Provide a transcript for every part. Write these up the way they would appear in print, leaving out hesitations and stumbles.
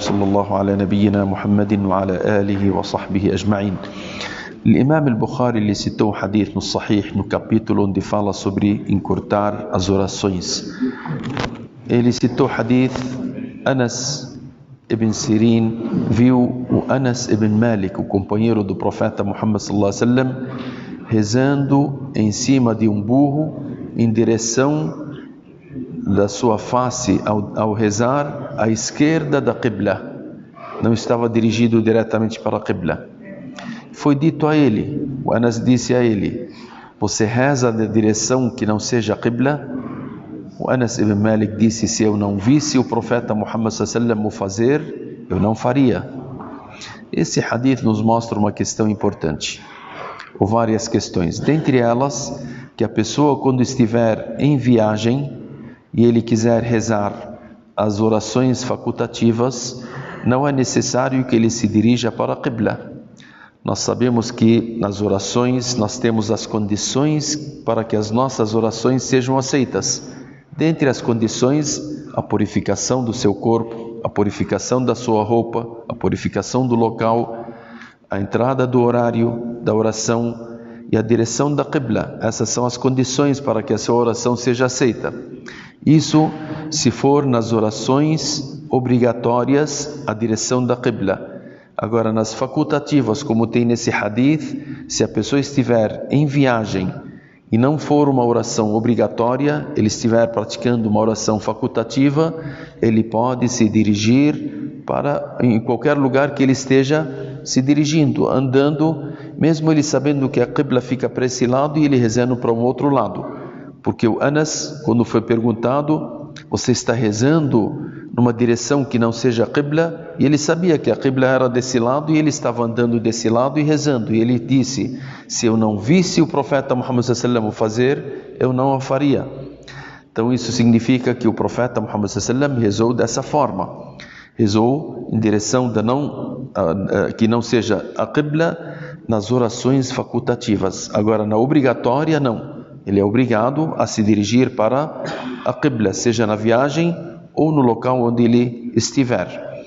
صلى الله على نبينا محمد وعلى آله وصحبه أجمعين. L'Imam al-Bukhari ele citou um hadith no Sahih, no capítulo onde fala sobre encurtar as orações. Ele citou o hadith: Anas ibn Sirin viu o Anas ibn Malik, o companheiro do profeta Muhammad sallallahu alaihi wasallam, rezando em cima de um burro em direção da sua face ao rezar à esquerda da Qibla. Não estava dirigido diretamente para a Qibla. Foi dito a ele, o Anas disse a ele: você reza na direção que não seja a Qibla? O Anas ibn Malik disse: se eu não visse o profeta Muhammad sallallahu alaihi wasallam o fazer, eu não faria. Esse hadith nos mostra uma questão importante, ou várias questões. Dentre elas, que a pessoa, quando estiver em viagem e ele quiser rezar as orações facultativas, não é necessário que ele se dirija para a Qibla. Nós sabemos que nas orações nós temos as condições para que as nossas orações sejam aceitas. Dentre as condições, a purificação do seu corpo, a purificação da sua roupa, a purificação do local, a entrada do horário da oração e a direção da Qibla. Essas são as condições para que a sua oração seja aceita. Isso se for nas orações obrigatórias, a direção da Qibla. Agora, nas facultativas, como tem nesse hadith, se a pessoa estiver em viagem e não for uma oração obrigatória, ele estiver praticando uma oração facultativa, ele pode se dirigir para em qualquer lugar que ele esteja se dirigindo, andando, mesmo ele sabendo que a Qibla fica para esse lado e ele rezando para um outro lado. Porque o Anas, quando foi perguntado: você está rezando numa direção que não seja a Qibla? E ele sabia que a Qibla era desse lado e ele estava andando desse lado e rezando. E ele disse: se eu não visse o profeta Muhammad sallallahu alaihi wasallam fazer, eu não o faria. Então isso significa que o profeta Muhammad sallallahu alaihi wasallam rezou dessa forma. Rezou em direção que não seja a Qibla nas orações facultativas. Agora, na obrigatória, não. Ele é obrigado a se dirigir para a Qibla, seja na viagem ou no local onde ele estiver.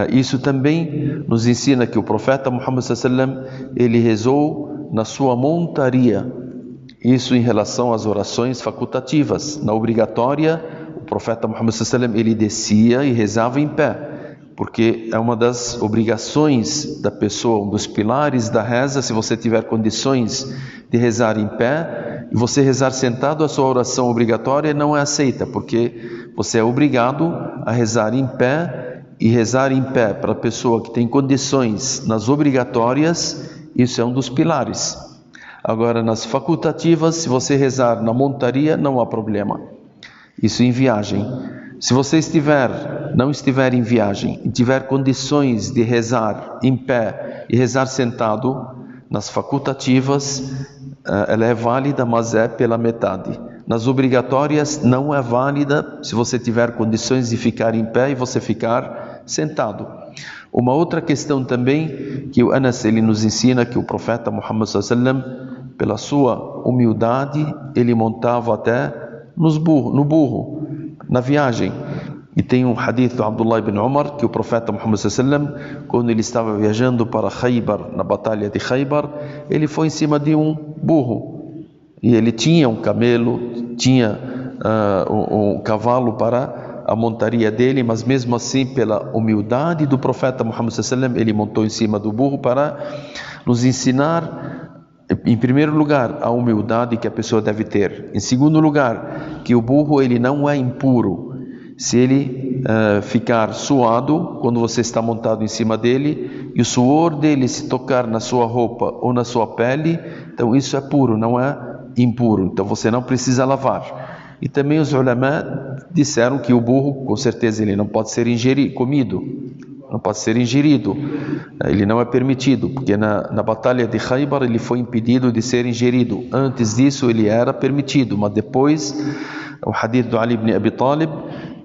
Isso também nos ensina que o profeta Muhammad sallallahu alaihi wasallam, ele rezou na sua montaria. Isso em relação às orações facultativas. Na obrigatória, o profeta Muhammad sallallahu alaihi wasallam, ele descia e rezava em pé, porque é uma das obrigações da pessoa, um dos pilares da reza. Se você tiver condições de rezar em pé e você rezar sentado, a sua oração obrigatória não é aceita, porque você é obrigado a rezar em pé, e rezar em pé para a pessoa que tem condições nas obrigatórias, isso é um dos pilares. Agora, nas facultativas, se você rezar na montaria, não há problema. Isso em viagem. Se você não estiver em viagem e tiver condições de rezar em pé e rezar sentado, nas facultativas ela é válida, mas é pela metade. Nas obrigatórias não é válida se você tiver condições de ficar em pé e você ficar sentado. Uma outra questão também que o Anas ele nos ensina, que o profeta Muhammad sallallahu alaihi wasallam, pela sua humildade, ele montava até no burro, na viagem. E tem um hadith do Abdullah ibn Umar, que o profeta Muhammad sallallahu alaihi wasallam, quando ele estava viajando para Khaybar, na batalha de Khaybar, ele foi em cima de um burro. E ele tinha um camelo, tinha um cavalo para a montaria dele, mas mesmo assim, pela humildade do profeta Muhammad sallallahu alaihi wasallam, ele montou em cima do burro para nos ensinar, em primeiro lugar, a humildade que a pessoa deve ter. Em segundo lugar, que o burro ele não é impuro. Se ele ficar suado quando você está montado em cima dele, e o suor dele se tocar na sua roupa ou na sua pele, então isso é puro, não é impuro. Então você não precisa lavar. E também os ulama disseram que o burro, com certeza, ele não pode ser comido, não pode ser ingerido. Ele não é permitido, porque na batalha de Khaybar ele foi impedido de ser ingerido. Antes disso ele era permitido, mas depois o hadith do Ali ibn Abi Talib,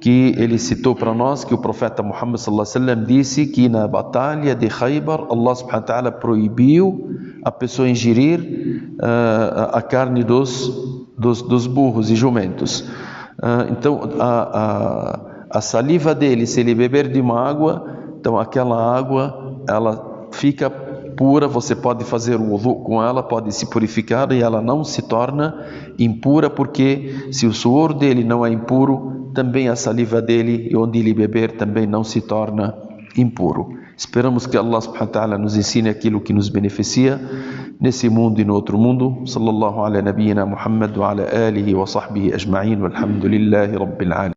que ele citou para nós, que o profeta Muhammad sallallahu alaihi wasallam disse que na batalha de Khaybar Allah subhanahu wa ta'ala proibiu a pessoa ingerir a carne dos burros e jumentos. Então a saliva dele, se ele beber de uma água, Então aquela água, ela fica pura, você pode fazer o wudu com ela, pode se purificar e ela não se torna impura, porque se o suor dele não é impuro, também a saliva dele, onde ele beber, também não se torna impuro. Esperamos que Allah subhanahu wa ta'ala nos ensine aquilo que nos beneficia nesse mundo e no outro mundo. Sallallahu ala nabiyyina Muhammad wa ala alihi wa sahbihi ajma'in, walhamdulillahi rabbil alamin.